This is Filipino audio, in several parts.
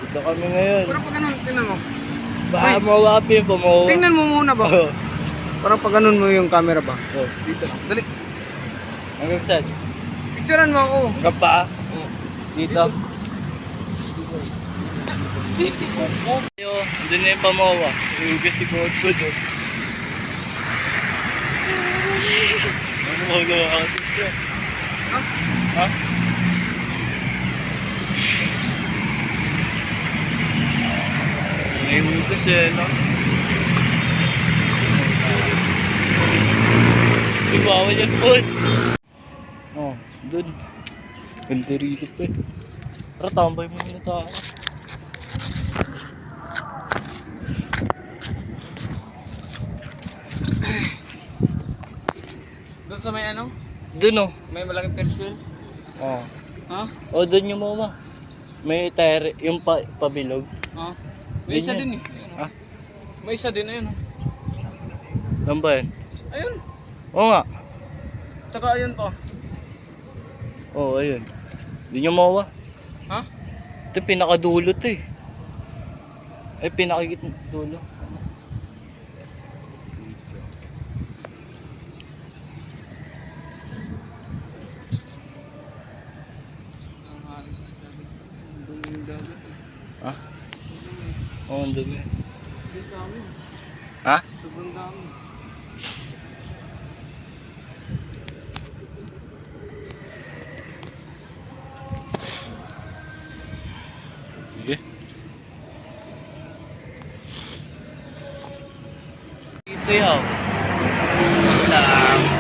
Dito kami ngayon. Parang pag ganun, tingnan mo. Baka mawapin pa mo. Tingnan mo muna ba? Oh. Parang pag ganun mo yung camera ba? Oh. Dito. Dali. Hanggang saan? Picturean mo ako. Hanggang paa? Dito. Sipi ko po. Yo, doon na yung pamawa. Iugas si Bod ko doon. Ano mo gawa ka dito? Ha? Ha? Iugas eh, no? Ibawal yan, Bod. Oh, doon. Ganda rito pa eh. Tara, tambay mo muna tayo. Doon sa may ano? Doon oh. May malaking Ferris wheel. Oh. Ha? Oh, doon yung mama. May tire, yung pabilog. Ha? May isa Ganyan. din eh. Ha? May isa din, ayun. Saan ba yan? Ayun. Oo nga. Tsaka ayun pa. Oo, ayun. Doon yung mawa. Ha? Ito pinakadulo to eh. Ay, pinakagitna dulo. Ang halos sa sabi. Ang dumi yung dagat eh. Ha? Oo, ang dumi. Dito sa amin. Ha? Sobrang dami. Sige. Dito yaw.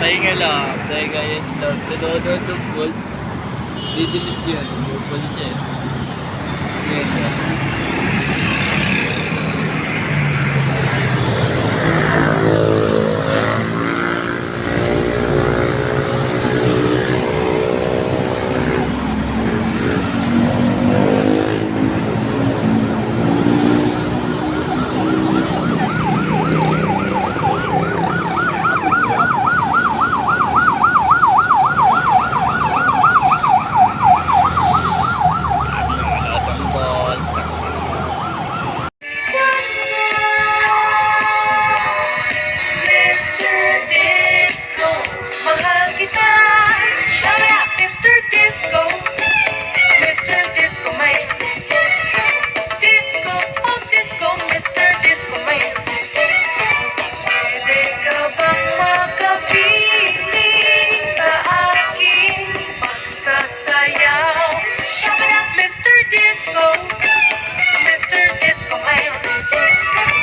Pahinga lang. Pahinga yan lang. Tinodo ng gold. Didilit yan. Bukol siya. Yan. Mr. Disco, mahal kita. Shout out, Mr. Disco. Mr. Disco, Mr. Disco. Disco, oh disco, Mr. Disco, Mr. Disco. Pwede ka bang makapiling sa aking pagsasayaw? Shout out, Mr. Disco. Mr. Disco, Mr. Disco.